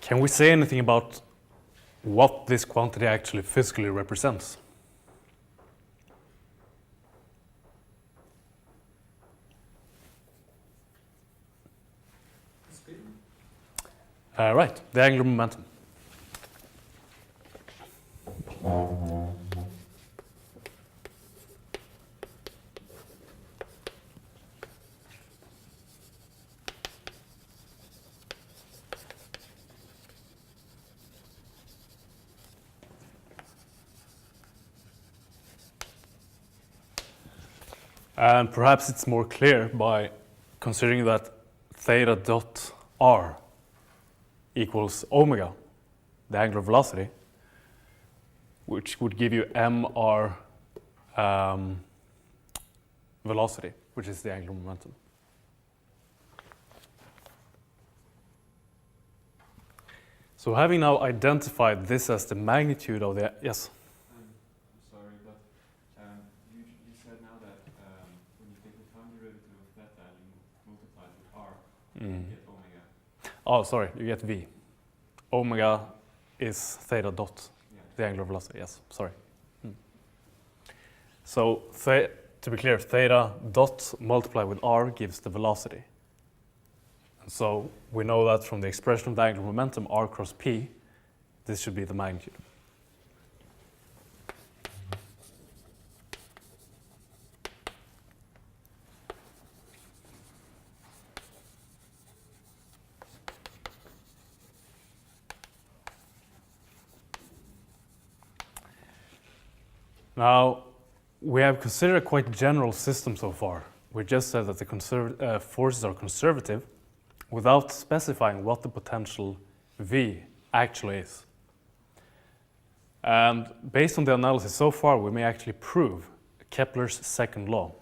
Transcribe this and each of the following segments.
Can we say anything about what this quantity actually physically represents? Speed? Right, the angular momentum. And perhaps it's more clear by considering that theta dot r equals omega, the angular velocity, which would give you mr velocity, which is the angular momentum. So having now identified this as the magnitude of the, yes? I'm sorry, but you said now that when you take the time derivative of theta and you multiply it with r, you get omega. Oh, sorry, you get v. Omega is theta dot, Yeah. the angular velocity, yes, sorry. So to be clear, theta dot multiplied with r gives the velocity. And so we know that from the expression of the angular momentum, r cross p, this should be the magnitude. Now, we have considered a quite general system so far. We just said that the forces are conservative without specifying what the potential V actually is. And based on the analysis so far, we may actually prove Kepler's second law.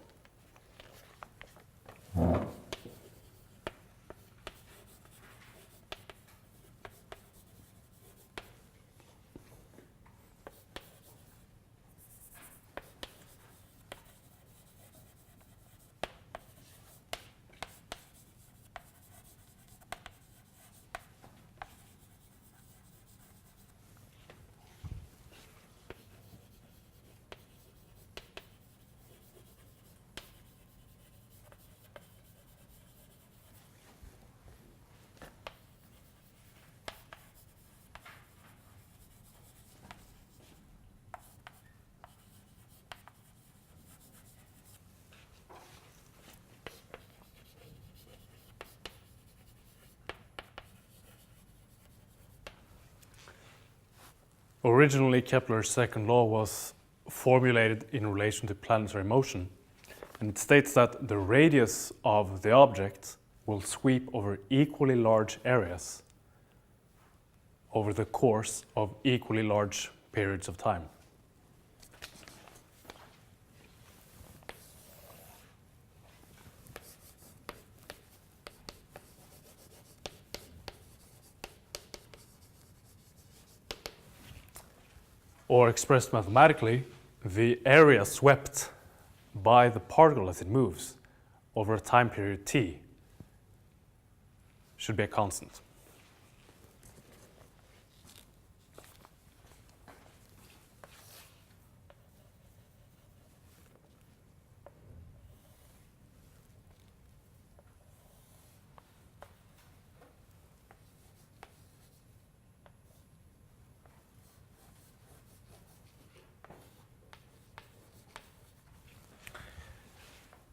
Originally, Kepler's second law was formulated in relation to planetary motion, and it states that the radius of the object will sweep over equally large areas over the course of equally large periods of time. Or expressed mathematically, the area swept by the particle as it moves over a time period t should be a constant.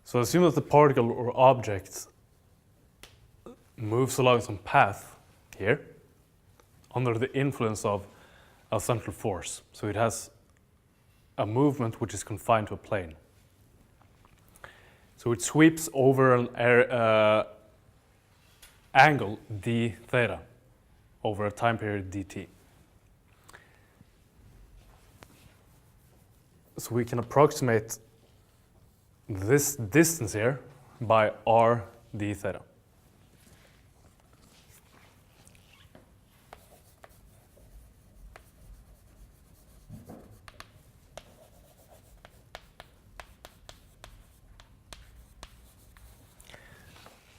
So assume that the particle or object moves along some path here under the influence of a central force. So it has a movement which is confined to a plane. So it sweeps over an angle d theta over a time period dt. So we can approximate this distance here by r d theta.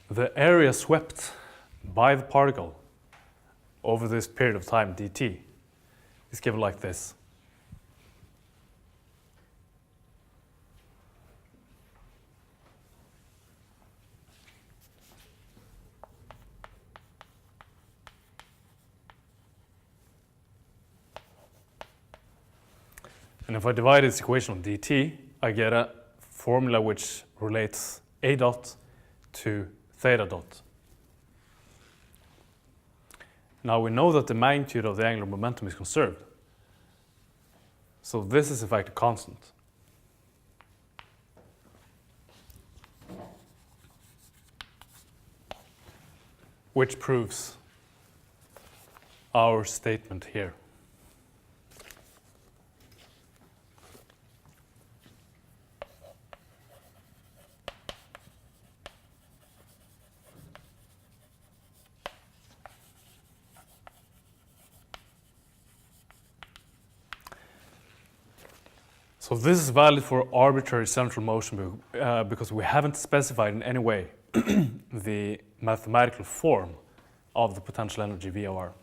The area swept by the particle over this period of time, dt, is given like this. And if I divide this equation of dt, I get a formula which relates a dot to theta dot. Now we know that the magnitude of the angular momentum is conserved. So this is in fact a constant. Which proves our statement here. So this is valid for arbitrary central motion because we haven't specified in any way the mathematical form of the potential energy VOR.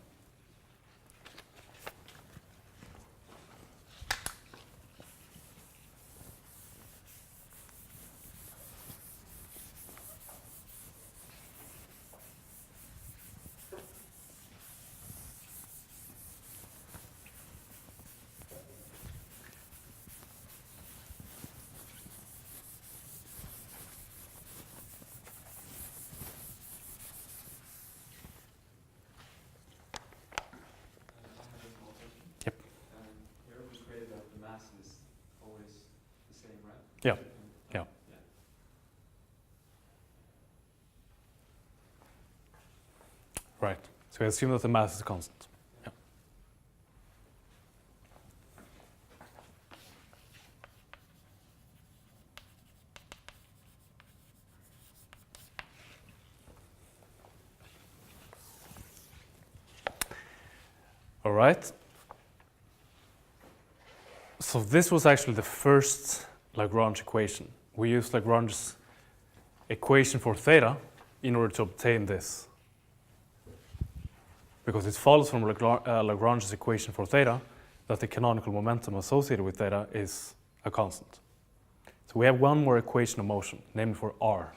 Yeah. Yeah. Right. So we assume that the mass is constant. Yeah. All right. So this was actually the first Lagrange equation. We used Lagrange's equation for theta in order to obtain this. Because it follows from Lagrange's equation for theta that the canonical momentum associated with theta is a constant. So we have one more equation of motion, namely for r.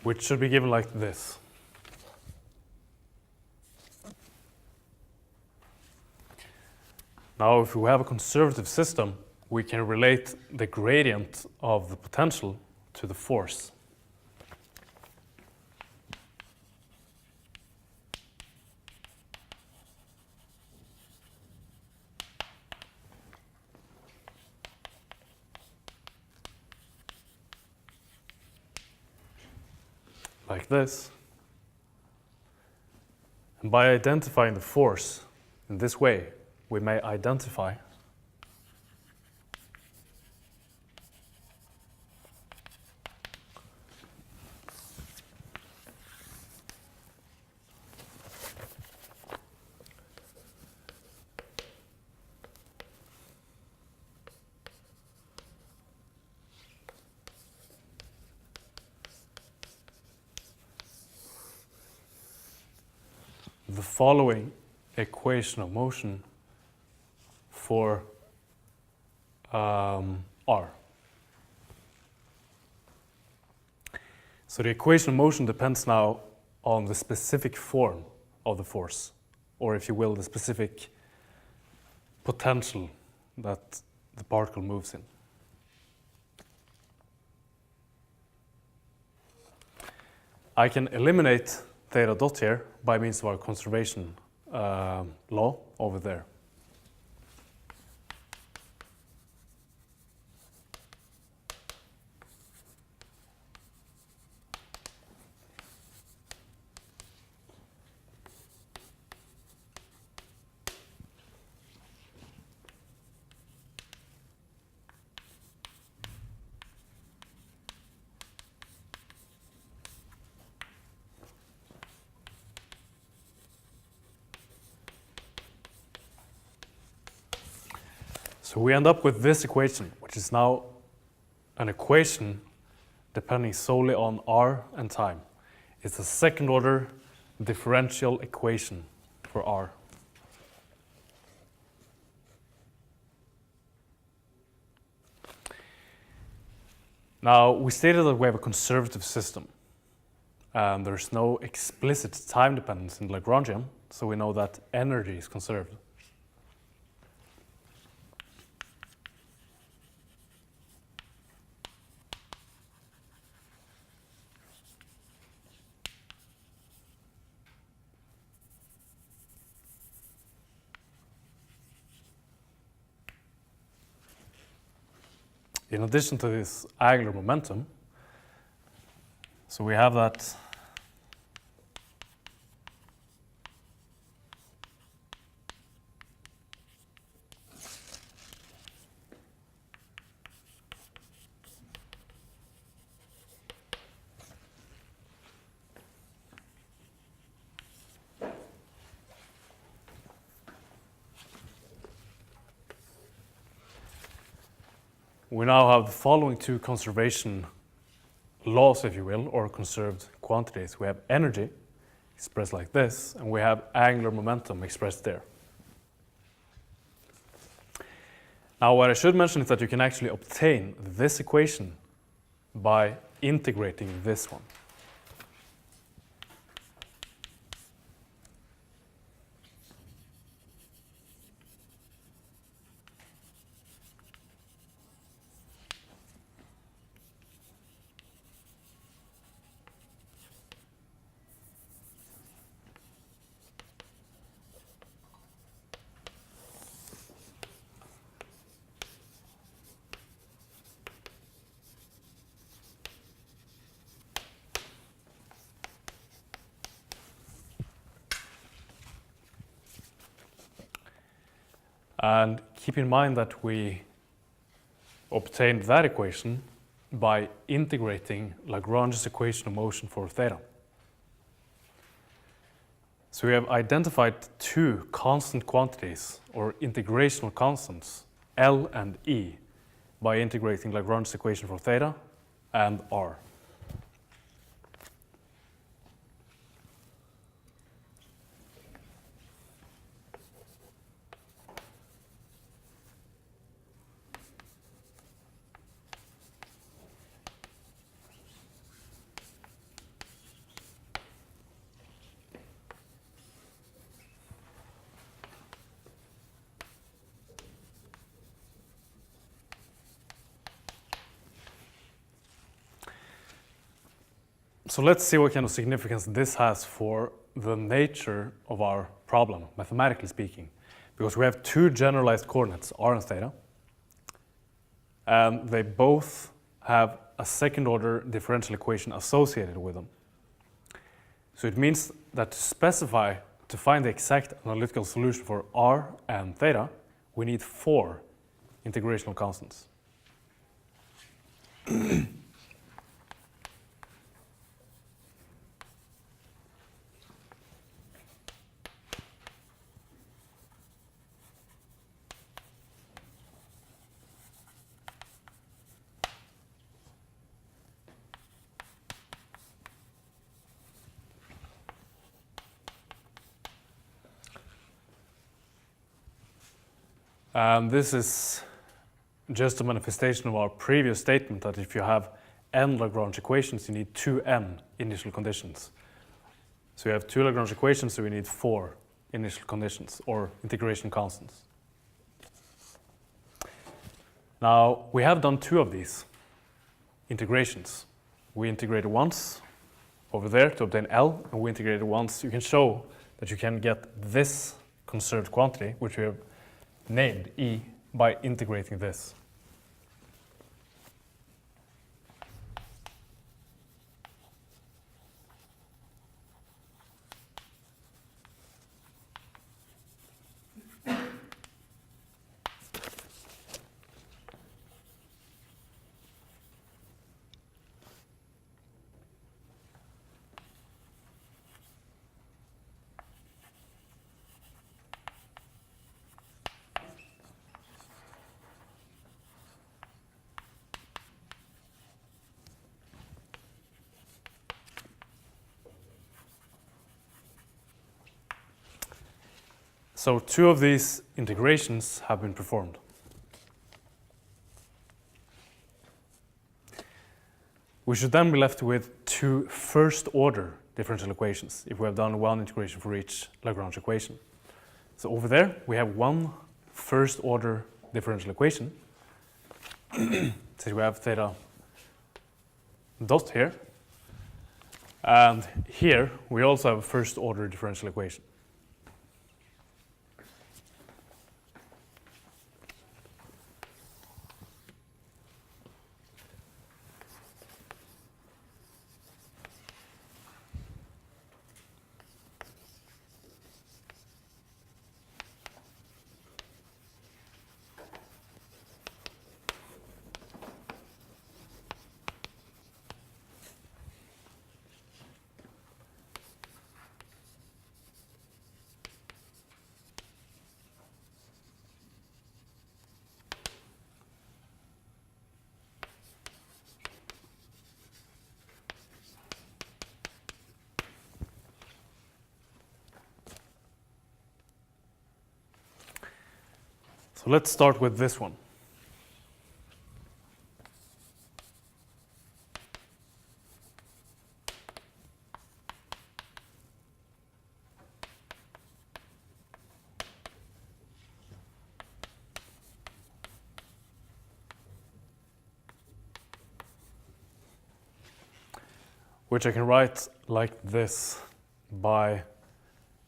Which should be given like this. Now, if we have a conservative system, we can relate the gradient of the potential to the force. Like this. And by identifying the force in this way, we may identify the following equation of motion for r. So the equation of motion depends now on the specific form of the force, or if you will, the specific potential that the particle moves in. I can eliminate theta dot here by means of our conservation law over there. So we end up with this equation, which is now an equation depending solely on r and time. It's a second order differential equation for r. Now, we stated that we have a conservative system, and there's no explicit time dependence in Lagrangian, so we know that energy is conserved. In addition to this angular momentum, so we have that we now have the following two conservation laws, if you will, or conserved quantities. We have energy expressed like this, and we have angular momentum expressed there. Now, what I should mention is that you can actually obtain this equation by integrating this one. And keep in mind that we obtained that equation by integrating Lagrange's equation of motion for theta. So we have identified two constant quantities, or integrational constants, L and E, by integrating Lagrange's equation for theta and R. So let's see what kind of significance this has for the nature of our problem, mathematically speaking. Because we have two generalized coordinates, r and theta, and they both have a second order differential equation associated with them. So it means that to find the exact analytical solution for r and theta, we need 4 integrational constants. This is just a manifestation of our previous statement that if you have n Lagrange equations, you need 2n initial conditions. So you have 2 Lagrange equations, so we need 4 initial conditions, or integration constants. Now, we have done 2 of these integrations. We integrated once over there to obtain L, and we integrated once. You can show that you can get this conserved quantity, which we have named E, by integrating this. So 2 of these integrations have been performed. We should then be left with 2 first-order differential equations if we have done 1 integration for each Lagrange equation. So over there, we have 1 first-order differential equation. So we have theta dot here. And here, we also have a first-order differential equation. So let's start with this one. Which I can write like this by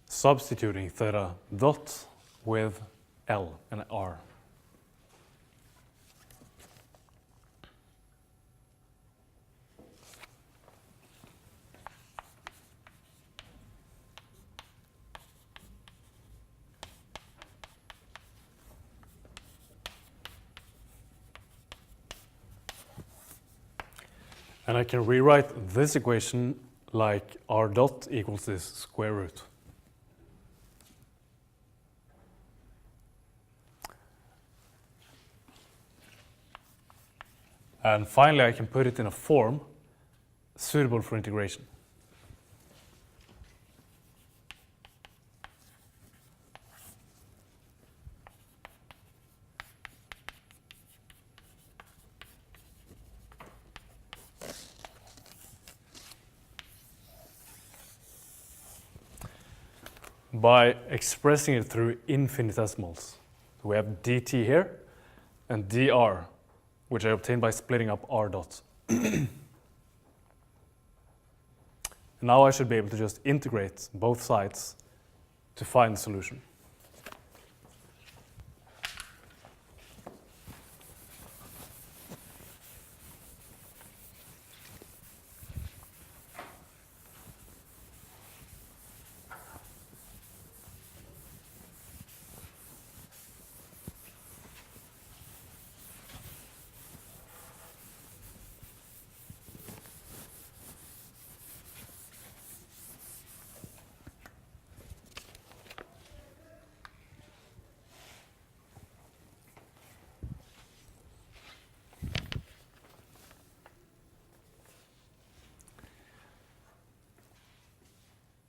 substituting theta dot with L and R. And I can rewrite this equation like R dot equals this square root. And finally, I can put it in a form suitable for integration. By expressing it through infinitesimals. So we have dt here and dr, which I obtained by splitting up r dot. Now I should be able to just integrate both sides to find the solution.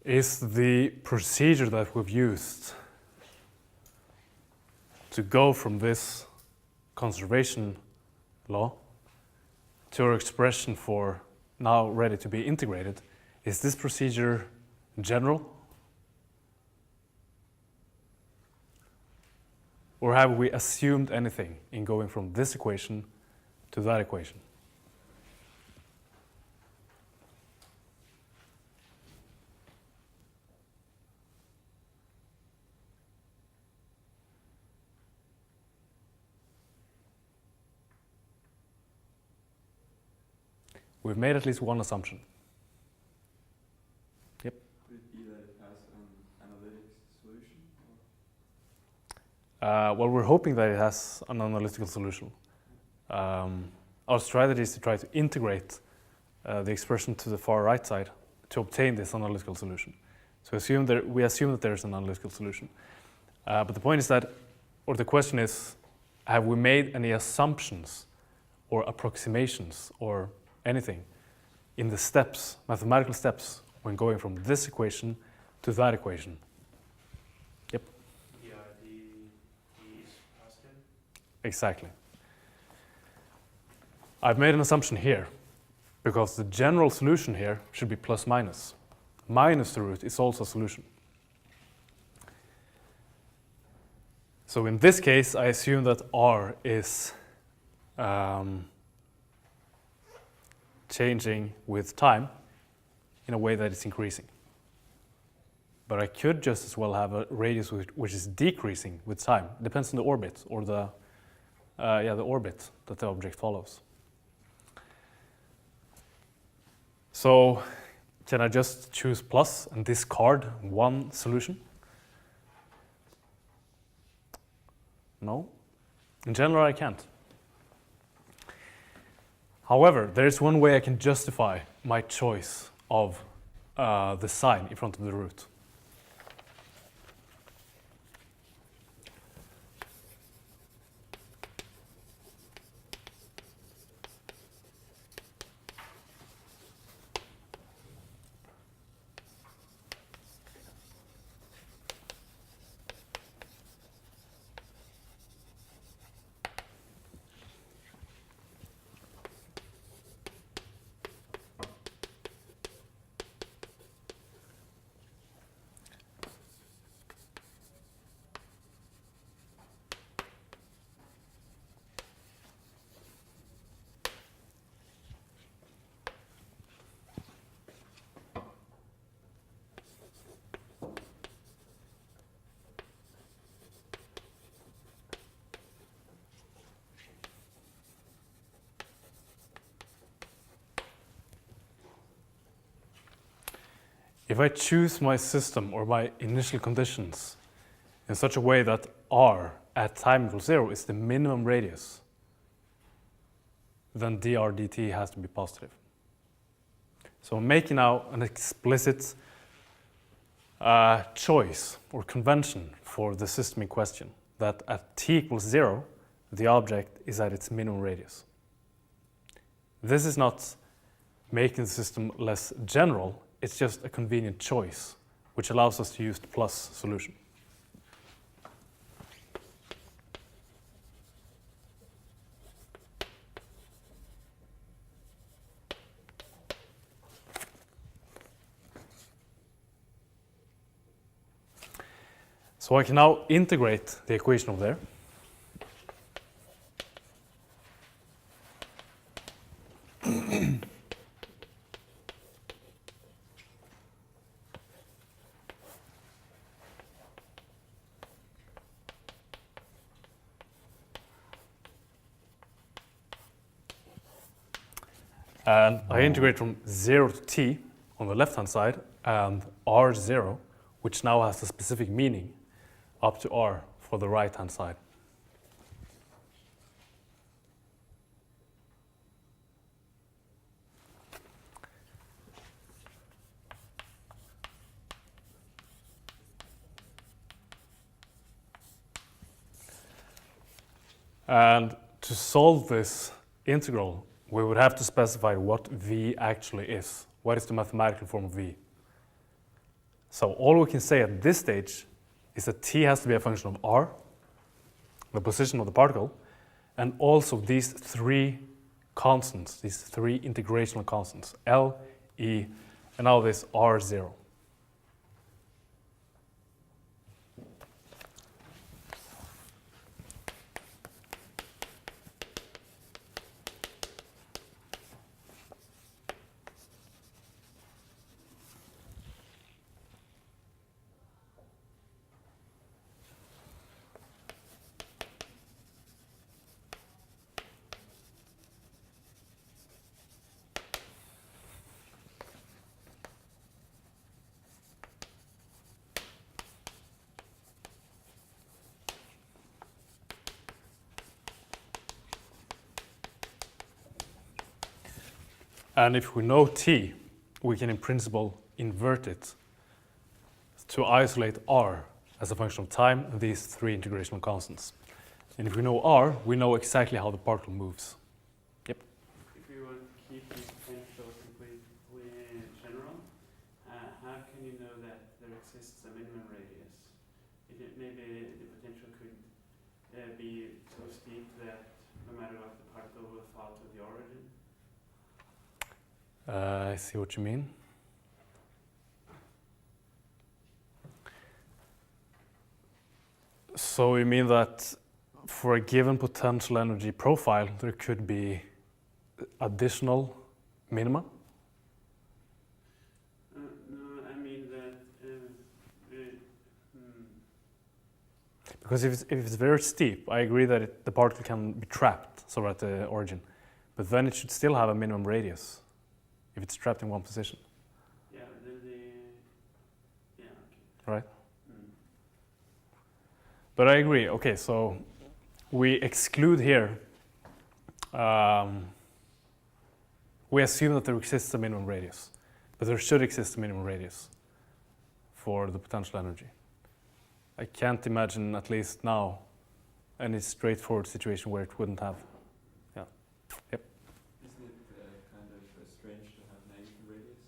Is the procedure that we've used to go from this conservation law to our expression for now ready to be integrated, is this procedure general? Or have we assumed anything in going from this equation to that equation? We've made at least one assumption. Yep. Could it be that it has an analytic solution? Well, we're hoping that it has an analytical solution. Our strategy is to try to integrate the expression to the far right side to obtain this analytical solution. So we assume that there's an analytical solution. But the point is that, or the question is, have we made any assumptions or approximations or anything in the steps, mathematical steps, when going from this equation to that equation? Yep. Yeah, Exactly. I've made an assumption here, because the general solution here should be plus minus. Minus the root is also a solution. So in this case, I assume that r is changing with time in a way that it's increasing. But I could just as well have a radius which is decreasing with time. It depends on the orbit, or the orbit that the object follows. So can I just choose plus and discard one solution? No. In general, I can't. However, there is one way I can justify my choice of the sign in front of the root. If I choose my system or my initial conditions in such a way that r at time equals 0 is the minimum radius, then dr dt has to be positive. So I'm making now an explicit choice or convention for the system in question, that at t equals 0, the object is at its minimum radius. This is not making the system less general, it's just a convenient choice, which allows us to use the plus solution. So I can now integrate the equation over there. And I integrate from 0 to t on the left-hand side, and r0, which now has a specific meaning, up to r for the right-hand side. And to solve this integral, we would have to specify what v actually is. What is the mathematical form of v? So all we can say at this stage is that t has to be a function of r, the position of the particle, and also these three constants, these three integrational constants, L, E, and now this R0. And if we know t, we can in principle invert it to isolate r as a function of time and these three integrational constants. And if we know r, we know exactly how the particle moves. Yep. If you want to keep these potentials completely general, how can you know that there exists a minimum radius? Maybe the potential could be so steep that no matter what, the particle will fall to the origin? I see what you mean. So you mean that for a given potential energy profile, there could be additional minima? No, I mean that. Because if it's very steep, I agree that the particle can be trapped, so at the origin, but then it should still have a minimum radius if it's trapped in one position. Yeah, then yeah, okay. Right? But I agree. Okay, so we exclude here. We assume that there exists a minimum radius, but there should exist a minimum radius for the potential energy. I can't imagine, at least now, any straightforward situation where it wouldn't have. Yeah. Yep. Isn't it kind of strange to have negative radius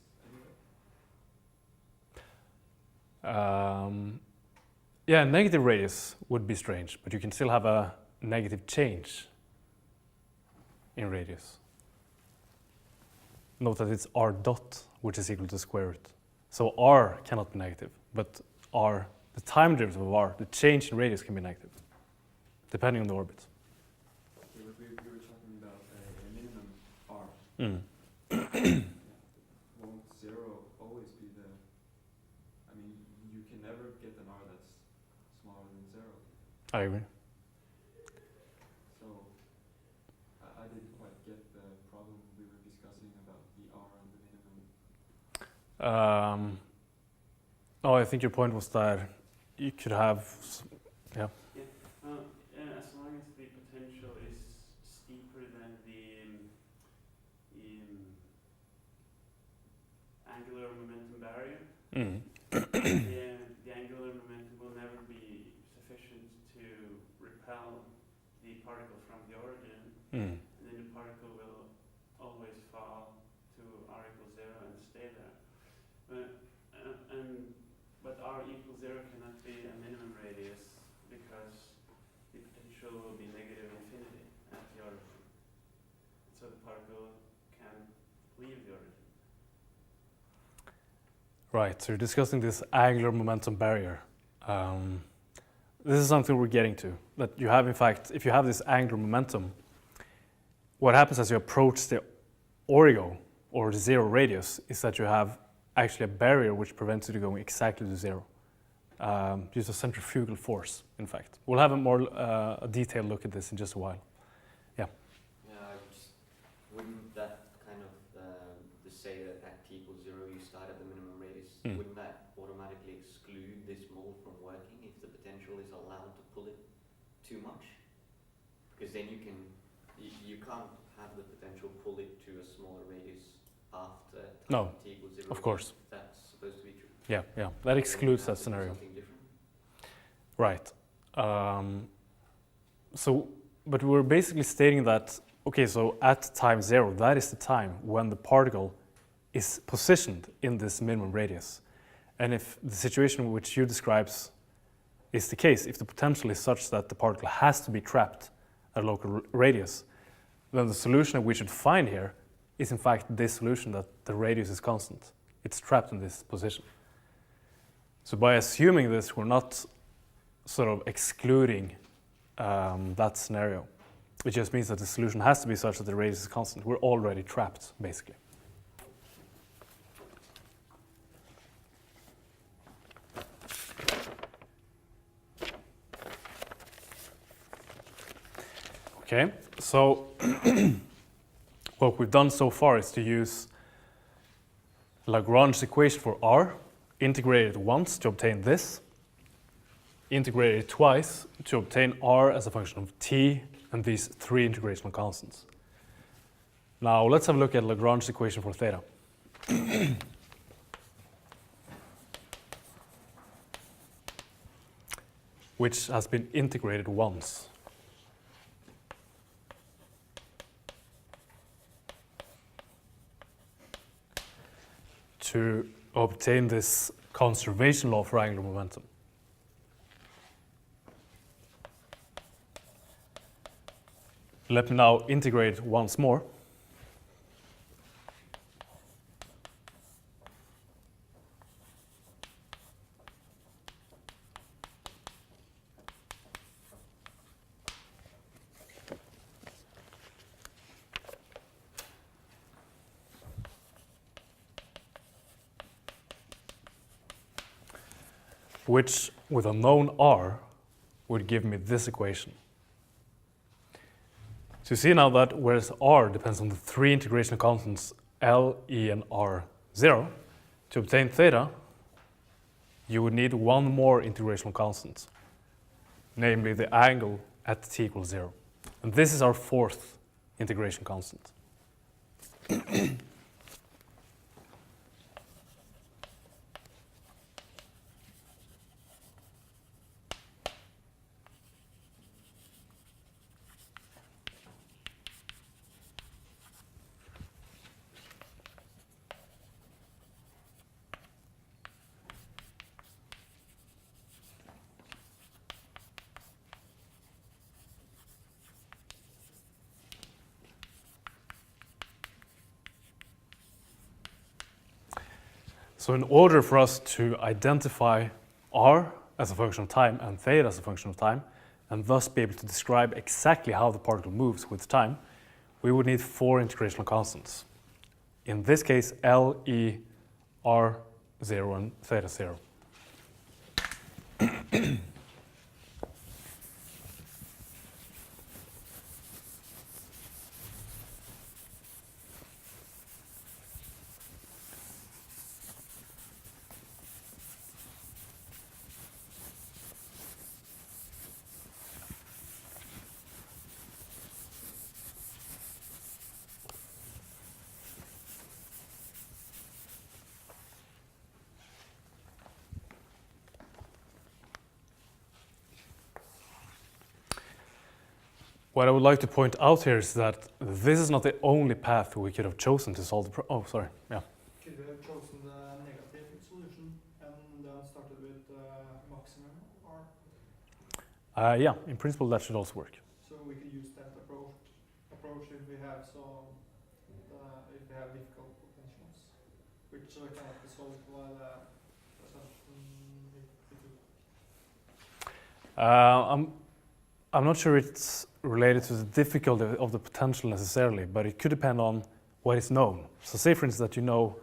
anyway? Yeah, negative radius would be strange, but you can still have a negative change in radius. Note that it's r dot, which is equal to the square root. So r cannot be negative, but r, the time derivative of r, the change in radius can be negative, depending on the orbit. Okay, but we were talking about a minimum r. Mm. Won't 0 always be the... I mean, you can never get an r that's smaller than 0. I agree. So, I didn't quite get the problem we were discussing about the r and the minimum. Oh, I think your point was that you could have, yeah. As long as the potential is steeper than the angular momentum barrier, Mm. the angular momentum will never be sufficient to repel the particle from the origin, Mm. and then the particle will always fall to r equals 0 and stay there. But r equals 0 cannot be a minimum radius because the potential will be negative infinity at the origin. So the particle can leave the origin. Right, so you're discussing this angular momentum barrier. This is something we're getting to, that you have, in fact, if you have this angular momentum, what happens as you approach the origo, or the 0 radius, is that you have actually a barrier which prevents you from going exactly to 0. Due to centrifugal force, in fact. We'll have a more a detailed look at this in just a while. Yeah. Yeah, wouldn't that kind of to say that at t equals 0 you start at the minimum radius, wouldn't that automatically exclude this mold from working if the potential is allowed to pull it too much? Because then you can't have the potential pull it to a smaller radius after time t equals 0. Of course. That's supposed to be true. Yeah, yeah. That excludes that scenario. Right. But we're basically stating that, okay, so at time 0, that is the time when the particle is positioned in this minimum radius. And if the situation which you describes is the case, if the potential is such that the particle has to be trapped at a local radius, then the solution that we should find here is in fact this solution, that the radius is constant. It's trapped in this position. So by assuming this, we're not sort of excluding that scenario. It just means that the solution has to be such that the radius is constant. We're already trapped, basically. Okay, so what we've done so far is to use Lagrange's equation for r, integrate it once to obtain this, integrate it twice to obtain r as a function of t and these 3 integrational constants. Now let's have a look at Lagrange's equation for theta. Which has been integrated once. To obtain this conservation law for angular momentum. Let me now integrate once more. Which, with a known r, would give me this equation. So you see now that whereas r depends on the three integration constants L, E, and R0, to obtain theta, you would need one more integration constant, namely the angle at t equals 0. And this is our fourth integration constant. So in order for us to identify r as a function of time and theta as a function of time, and thus be able to describe exactly how the particle moves with time, we would need four integrational constants. In this case, L, E, R0, and theta 0. What I would like to point out here is that this is not the only path we could have chosen to solve the problem. Oh, sorry. Yeah. Could we have chosen the negative solution and then started with maximum, or Yeah, in principle that should also work. so we could use that approach if we have if we have difficult potentials, which cannot be solved by the assumption we took. I'm not sure it's related to the difficulty of the potential necessarily, but it could depend on what is known. So say for instance that you know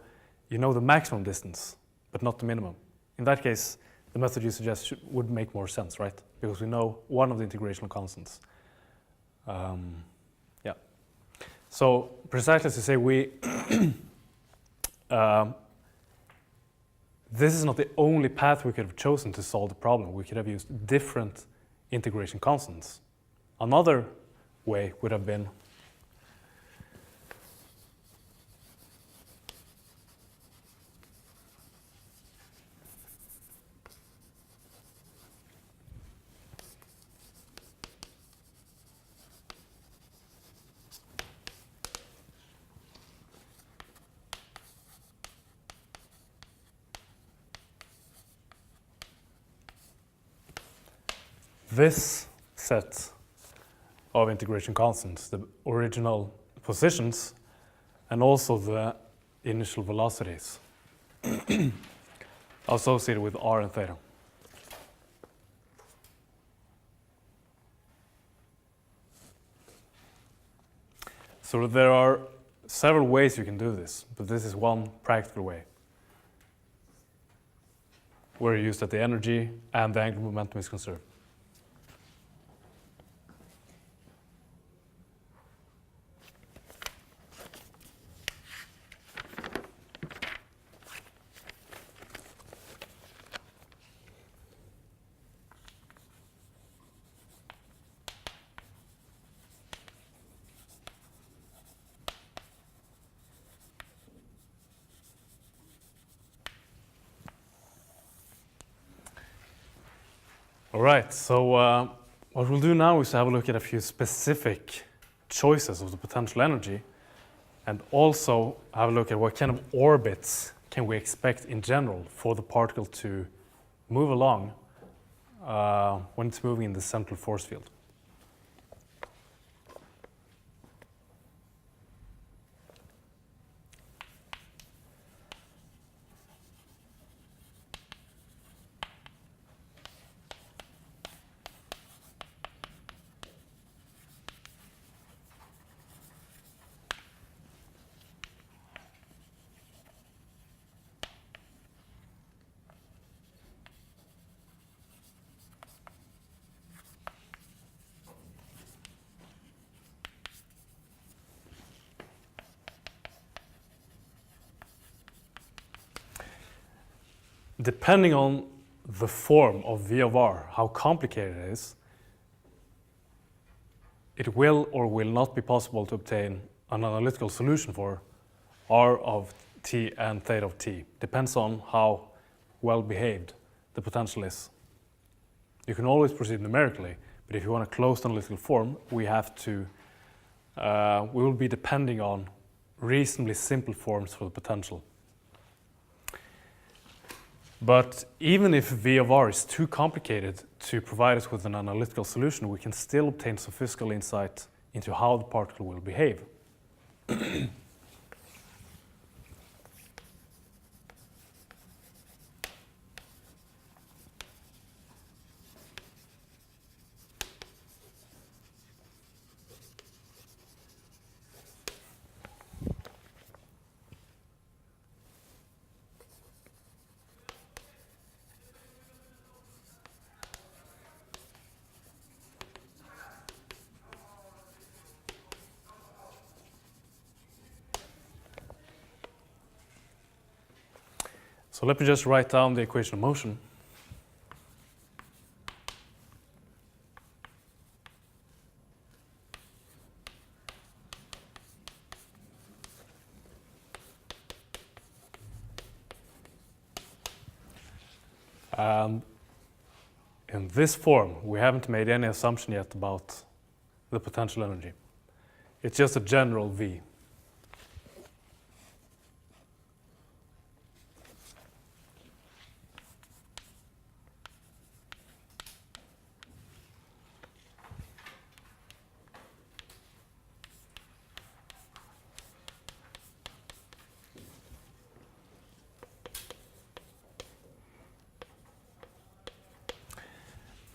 the maximum distance, but not the minimum. In that case, the method you suggest would make more sense, right? Because we know one of the integrational constants. Yeah. So precisely to say this is not the only path we could have chosen to solve the problem. We could have used different integration constants. Another way would have been this set of integration constants, the original positions, and also the initial velocities associated with r and theta. So there are several ways you can do this, but this is one practical way, where you use that the energy and the angular momentum is conserved. All right, so what we'll do now is have a look at a few specific choices of the potential energy, and also have a look at what kind of orbits can we expect in general for the particle to move along when it's moving in the central force field. depending on the form of V of r, how complicated it is, it will or will not be possible to obtain an analytical solution for r of t and theta of t. Depends on how well behaved the potential is. You can always proceed numerically, but if you want a closed analytical form, we will be depending on reasonably simple forms for the potential. But even if V of r is too complicated to provide us with an analytical solution, we can still obtain some physical insight into how the particle will behave. So let me just write down the equation of motion. And in this form, we haven't made any assumption yet about the potential energy. It's just a general V.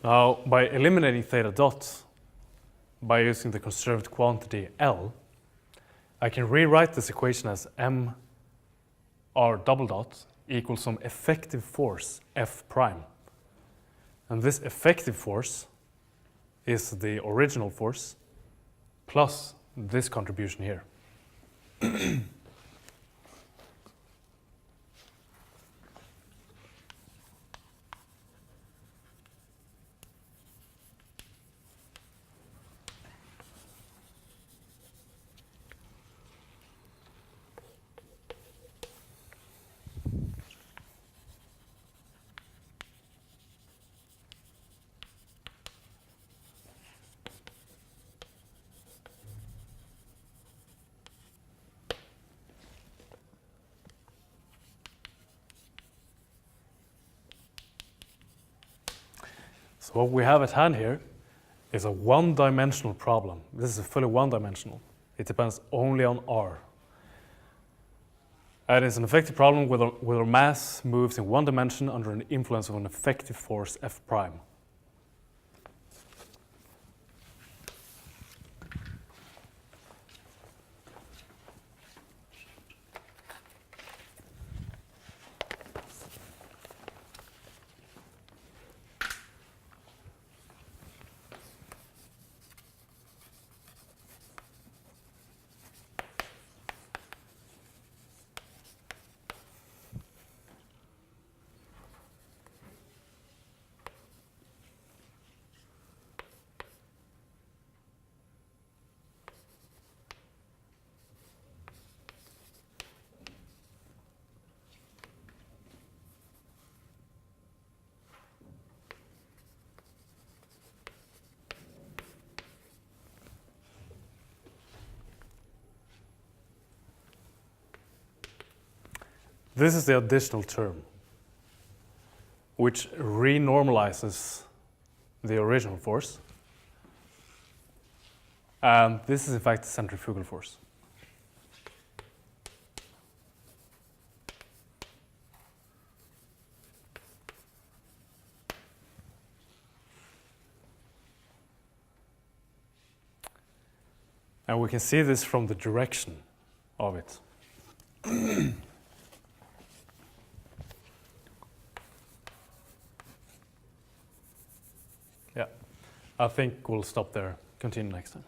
Now, by eliminating theta dot, by using the conserved quantity L, I can rewrite this equation as m r double dot equals some effective force F prime. And this effective force is the original force plus this contribution here. So what we have at hand here is a one-dimensional problem. This is fully one-dimensional. It depends only on r. And it's an effective problem where our mass moves in one dimension under an influence of an effective force F prime. This is the additional term, which renormalizes the original force. And this is in fact the centrifugal force. And we can see this from the direction of it. Yeah, I think we'll stop there. Continue next time.